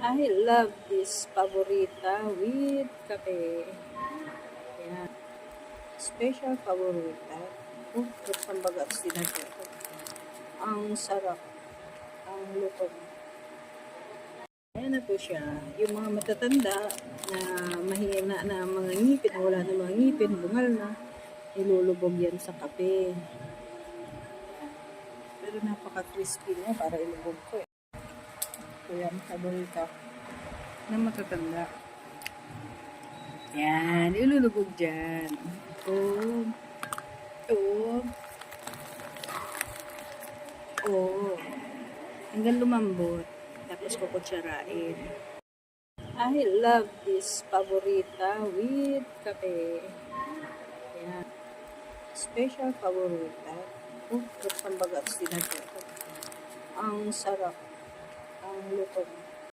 I love this paborita with kape. Ayan. Special paborita. Pambagat sinadya ko. Ang sarap. Ang lutong. Ayan na po siya. Yung mga matatanda na mahina na mga ngipin, wala na mga ngipin, bungal na, ilulubog yan sa kape. Pero napaka-crispy niya para ilubog ko eh. So yan, paborita na matatanda. Yan, ilulubog dyan. Oh. Oh. Oh. Hanggang lumambot. Tapos kukutsarain. I love this paborita with kape. Ayan. Special paborita. Pambagat sinadya ko. Ang sarap. Ang lutong.